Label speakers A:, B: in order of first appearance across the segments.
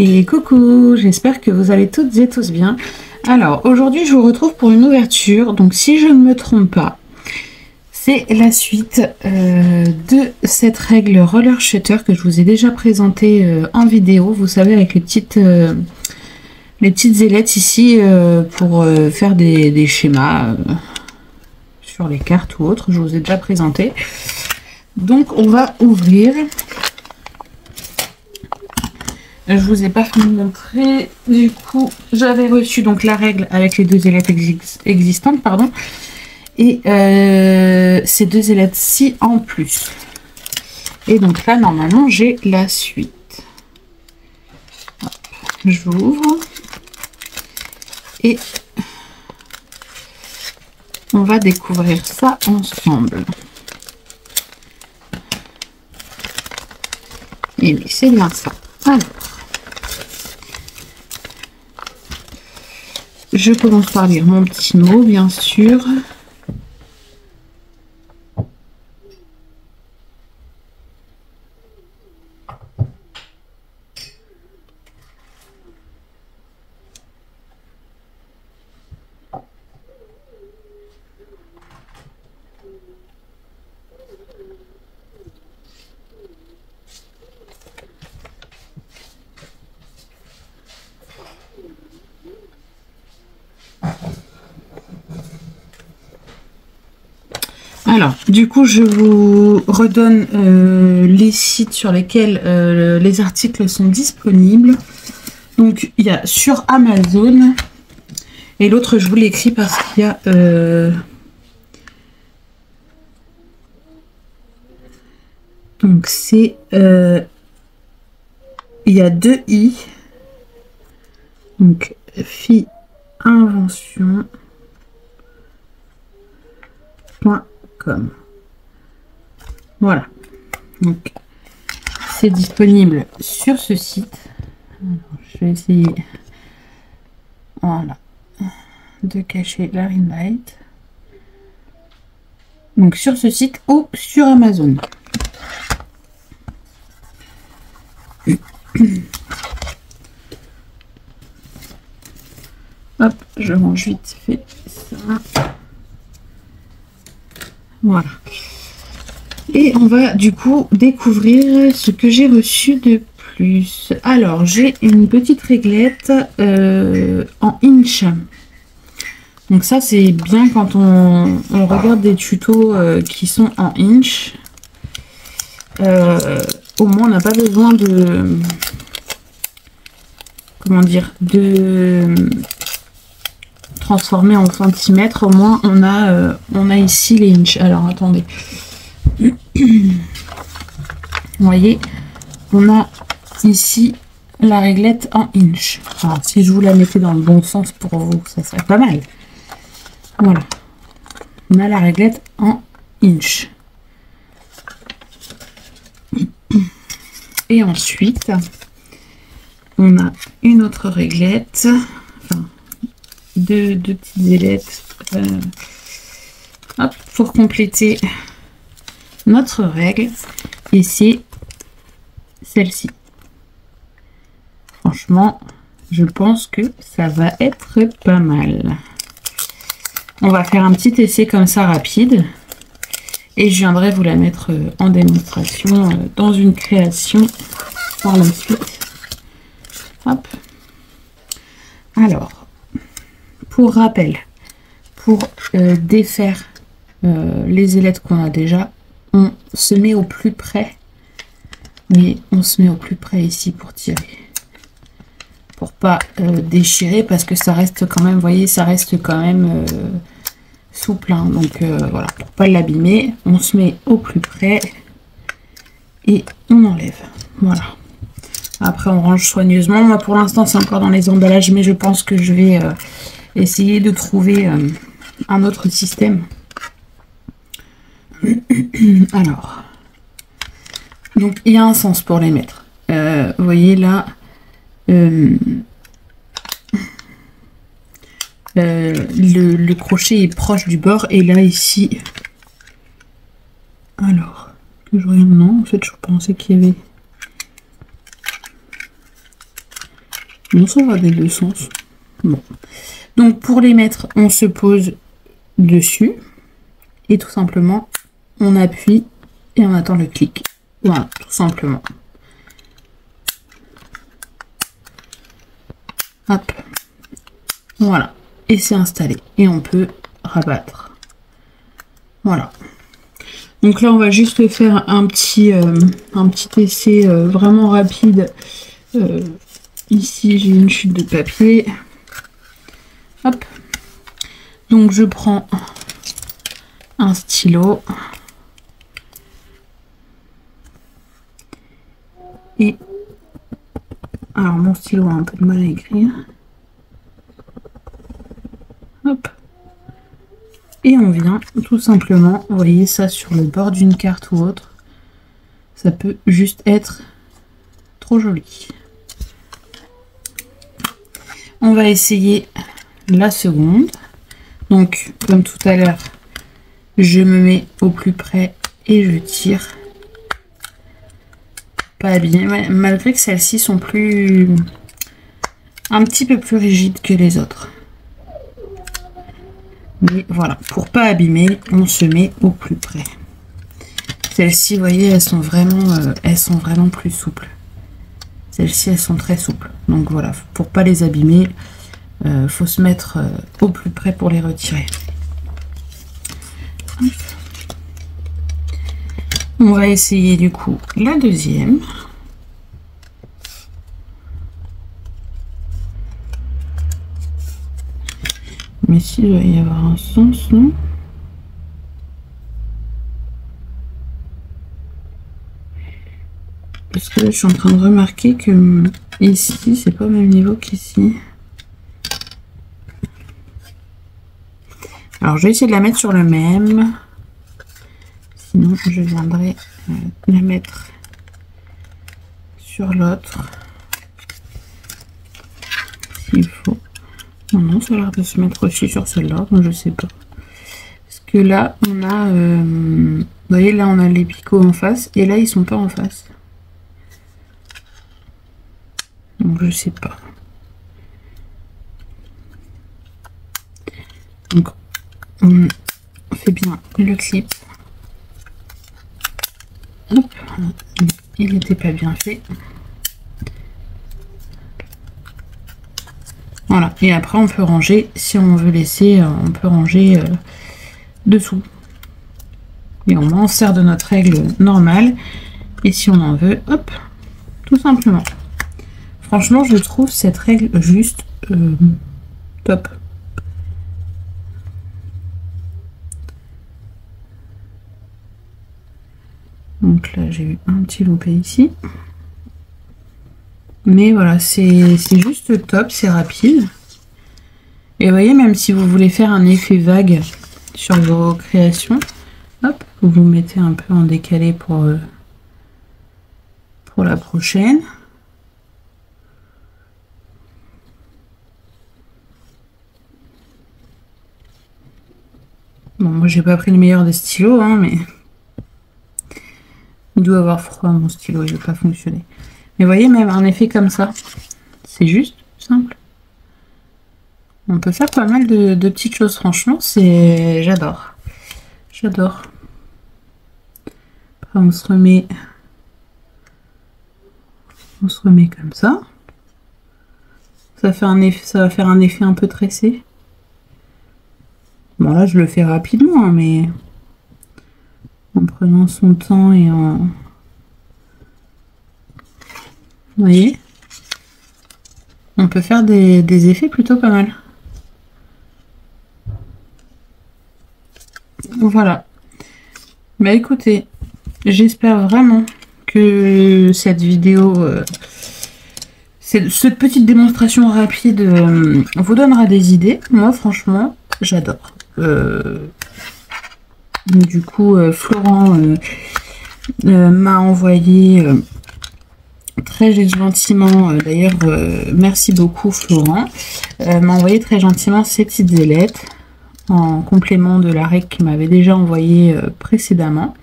A: Et coucou, j'espère que vous allez toutes et tous bien. Alors aujourd'hui je vous retrouve pour une ouverture, donc si je ne me trompe pas, c'est la suite de cette règle roller shutter que je vous ai déjà présentée en vidéo, vous savez, avec les petites ailettes ici pour faire des schémas sur les cartes ou autres, je vous ai déjà présenté. Donc on va ouvrir. Je vous ai pas fait montrer. Du coup, j'avais reçu donc la règle avec les deux ailettes existantes, pardon, et ces deux ailettes-ci en plus. Et donc là, normalement, j'ai la suite. Hop, j'ouvre et on va découvrir ça ensemble. Et oui, c'est bien ça. Alors. Je commence par lire mon petit mot, bien sûr. Alors, du coup, je vous redonne les sites sur lesquels les articles sont disponibles. Donc, il y a sur Amazon. Et l'autre, je vous l'écris parce qu'il y a... donc, c'est... il y a deux i. Donc, Phi Invention. Voilà, donc c'est disponible sur ce site. Alors, je vais essayer, voilà, de cacher la ring light. Donc sur ce site ou sur Amazon. Hop, je range vite fait ça. Voilà. Et on va du coup découvrir ce que j'ai reçu de plus. Alors, j'ai une petite réglette en inch. Donc ça, c'est bien quand on regarde des tutos qui sont en inch. Au moins, on n'a pas besoin de... comment dire, de transformer en centimètres. Au moins, on a ici les inches. Alors, attendez. Vous voyez, on a ici la réglette en inch. Alors, si je vous la mettais dans le bon sens pour vous, ça serait pas mal. Voilà. On a la réglette en inch. Et ensuite, on a une autre réglette. Enfin, deux petites ailettes. Hop, pour compléter notre règle, et c'est celle-ci. Franchement, je pense que ça va être pas mal. On va faire un petit essai comme ça rapide et je viendrai vous la mettre en démonstration dans une création par la suite. Hop. Alors, pour rappel, pour défaire les ailettes qu'on a déjà, on se met au plus près, mais on se met au plus près ici pour tirer, pour pas déchirer, parce que ça reste quand même, vous voyez, ça reste quand même souple, hein, donc voilà, pour pas l'abîmer, on se met au plus près et on enlève. Voilà. Après, on range soigneusement. Moi, pour l'instant, c'est encore dans les emballages, mais je pense que je vais essayer de trouver un autre système. Alors, donc il y a un sens pour les mettre. Vous voyez là, le crochet est proche du bord, et là ici, alors que je regarde, non, en fait je pensais qu'il y avait Non, ça va des deux sens. Bon. Donc pour les mettre, on se pose dessus. Et tout simplement, on appuie et on attend le clic. Voilà, tout simplement. Hop. Voilà. Et c'est installé. Et on peut rabattre. Voilà. Donc là, on va juste faire un petit essai vraiment rapide. Ici, j'ai une chute de papier. Hop. Donc, je prends un stylo. Et alors, mon stylo a un peu de mal à écrire. Hop. Et on vient tout simplement envoyer ça sur le bord d'une carte ou autre. Ça peut juste être trop joli. On va essayer la seconde. Donc, comme tout à l'heure, je me mets au plus près et je tire. Pas bien, malgré que celles-ci sont un petit peu plus rigides que les autres. Mais voilà, pour pas abîmer, on se met au plus près. Celles-ci, vous voyez, elles sont vraiment plus souples. Celles-ci, elles sont très souples. Donc voilà, pour pas les abîmer, faut se mettre au plus près pour les retirer. On va essayer du coup la deuxième. Mais s'il doit y avoir un sens, non? Parce que là, je suis en train de remarquer que ici, c'est pas au même niveau qu'ici. Alors, je vais essayer de la mettre sur le même. Sinon, je viendrai la mettre sur l'autre. S'il faut. Non, non, ça a l'air de se mettre aussi sur celle-là, donc je sais pas. Parce que là, on a... vous voyez, là, on a les picots en face, et là, ils sont pas en face. Donc, je sais pas. Donc, on fait bien le clip. Hop, il n'était pas bien fait. Voilà, et après on peut ranger, si on veut laisser, on peut ranger dessous. Et on en sert de notre règle normale. Et si on en veut, hop, tout simplement. Franchement, je trouve cette règle juste top. Donc là, j'ai eu un petit loupé ici. Mais voilà, c'est juste top, c'est rapide. Et vous voyez, même si vous voulez faire un effet vague sur vos créations, hop, vous vous mettez un peu en décalé pour la prochaine. Bon, moi j'ai pas pris le meilleur des stylos, hein, mais il doit avoir froid mon stylo, il ne veut pas fonctionner. Mais vous voyez, même un effet comme ça, c'est juste simple. On peut faire pas mal de petites choses, franchement, j'adore. J'adore. Après, on se remet comme ça. Ça va faire un effet un peu tressé. Bon, là, je le fais rapidement, hein, mais en prenant son temps et en... Vous voyez? On peut faire des effets plutôt pas mal. Voilà. Bah écoutez, j'espère vraiment que cette vidéo, cette petite démonstration rapide vous donnera des idées. Moi, franchement, j'adore. Du coup, Florent m'a envoyé très gentiment, d'ailleurs, merci beaucoup Florent, m'a envoyé très gentiment ces petites ailettes en complément de la règle qu'il m'avait déjà envoyé précédemment.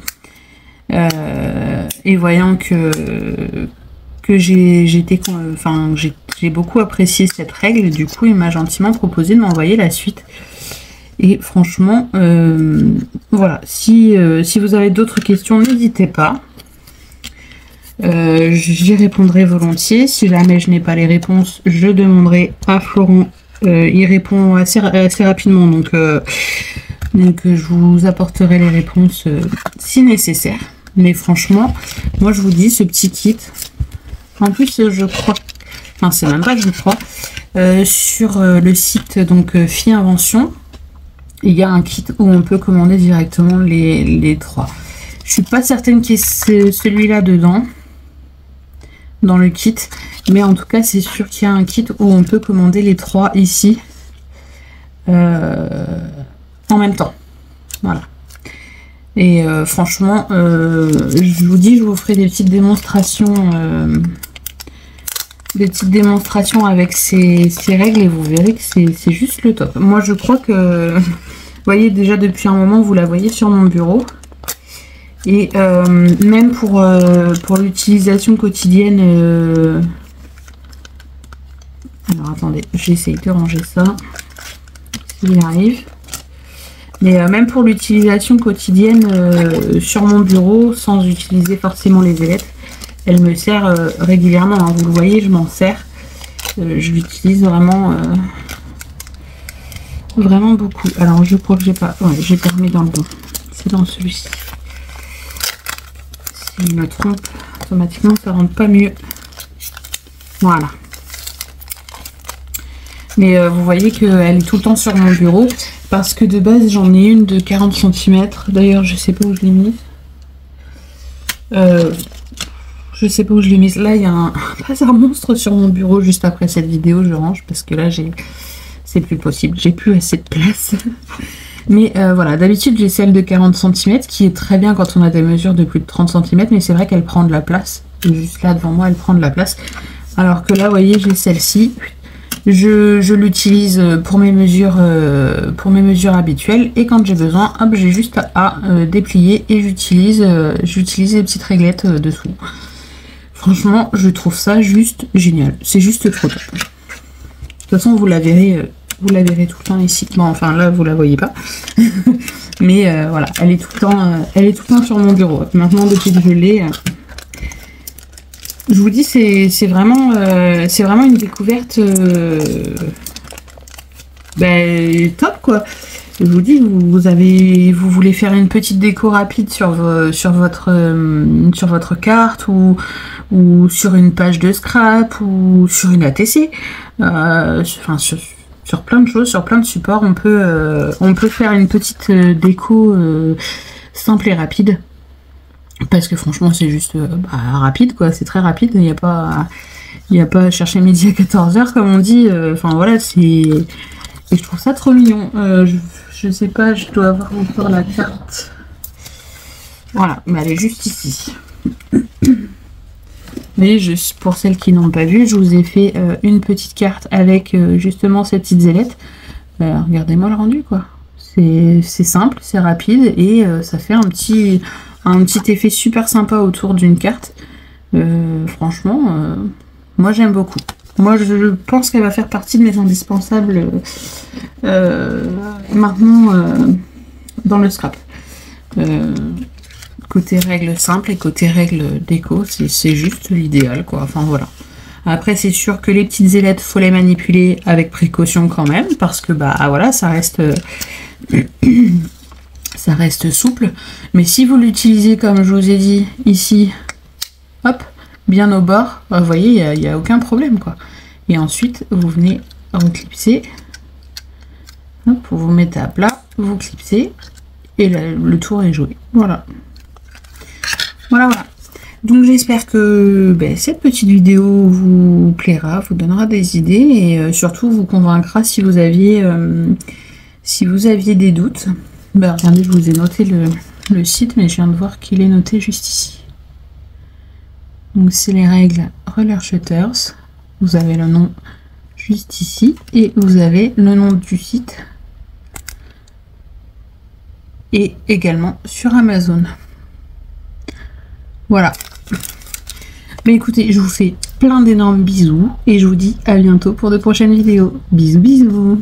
A: Et voyant que que j'ai beaucoup apprécié cette règle. Du coup, il m'a gentiment proposé de m'envoyer la suite. Et franchement, voilà, si vous avez d'autres questions, n'hésitez pas. J'y répondrai volontiers. Si jamais je n'ai pas les réponses, je demanderai à Florent. Il répond assez rapidement, donc je vous apporterai les réponses si nécessaire. Mais franchement, moi je vous dis, ce petit kit, en plus je crois, enfin c'est même pas que je crois, sur le site donc Fille Invention, il y a un kit où on peut commander directement les 3. Je suis pas certaine qu'il y ait celui-là dedans, dans le kit, mais en tout cas c'est sûr qu'il y a un kit où on peut commander les 3 ici en même temps. Voilà. Et franchement, je vous dis, je vous ferai des petites démonstrations avec ces règles et vous verrez que c'est juste le top. Moi je crois que, vous voyez déjà depuis un moment, vous la voyez sur mon bureau. Et même pour l'utilisation quotidienne, alors attendez, j'essaye de ranger ça, s'il arrive. Mais même pour l'utilisation quotidienne sur mon bureau, sans utiliser forcément les ailettes, elle me sert régulièrement, hein. Vous le voyez, je m'en sers. Je l'utilise vraiment, vraiment beaucoup. Alors je crois que j'ai pas... Ouais, j'ai pas remis dans le bon. C'est dans celui-ci. Si je me trompe, automatiquement ça rentre pas mieux. Voilà. Mais vous voyez qu'elle est tout le temps sur mon bureau. Parce que de base j'en ai une de 40 cm. D'ailleurs je sais pas où je l'ai mise. Je sais pas où je l'ai mise. Là il y a un bazar monstre sur mon bureau. Juste après cette vidéo je range. Parce que là c'est plus possible. J'ai plus assez de place. Mais voilà, d'habitude j'ai celle de 40 cm qui est très bien quand on a des mesures de plus de 30 cm. Mais c'est vrai qu'elle prend de la place. Et juste là devant moi elle prend de la place. Alors que là vous voyez j'ai celle-ci. Je l'utilise pour mes mesures habituelles et quand j'ai besoin, hop, j'ai juste à déplier et j'utilise les petites réglettes dessous. Franchement, je trouve ça juste génial. C'est juste trop top. De toute façon, vous la verrez tout le temps ici. Bon, enfin là, vous la voyez pas, mais voilà, elle est tout le temps sur mon bureau. Maintenant, depuis que je l'ai. Je vous dis, c'est vraiment une découverte top quoi. Je vous dis, vous voulez faire une petite déco rapide sur votre carte ou sur une page de scrap ou sur une ATC, enfin sur plein de choses, sur plein de supports, on peut faire une petite déco simple et rapide. Parce que franchement c'est juste rapide quoi, c'est très rapide, il n'y a pas à chercher midi à 14h comme on dit, enfin voilà, et je trouve ça trop mignon. Je sais pas, je dois avoir encore la carte, voilà, mais elle est juste ici. Mais pour celles qui n'ont pas vu, je vous ai fait une petite carte avec justement ces petites ailettes. Regardez-moi le rendu quoi, c'est simple, c'est rapide et ça fait un petit effet super sympa autour d'une carte. Franchement, moi j'aime beaucoup. Moi je pense qu'elle va faire partie de mes indispensables maintenant dans le scrap. Côté règles simples et côté règles déco, c'est juste l'idéal quoi. Enfin voilà. Après c'est sûr que les petites ailettes, faut les manipuler avec précaution quand même, parce que voilà, ça reste souple, mais si vous l'utilisez comme je vous ai dit ici, hop, bien au bord, vous voyez, il n'y a aucun problème quoi. Et ensuite vous venez reclipser, hop, vous mettez à plat, vous clipsez et le tour est joué. Voilà. Donc j'espère que cette petite vidéo vous plaira, vous donnera des idées et surtout vous convaincra si vous aviez des doutes. Regardez, je vous ai noté le site, mais je viens de voir qu'il est noté juste ici. Donc c'est les règles Roller Shutters. Vous avez le nom juste ici et vous avez le nom du site et également sur Amazon. Voilà. Mais écoutez, je vous fais plein d'énormes bisous et je vous dis à bientôt pour de prochaines vidéos. Bisous bisous.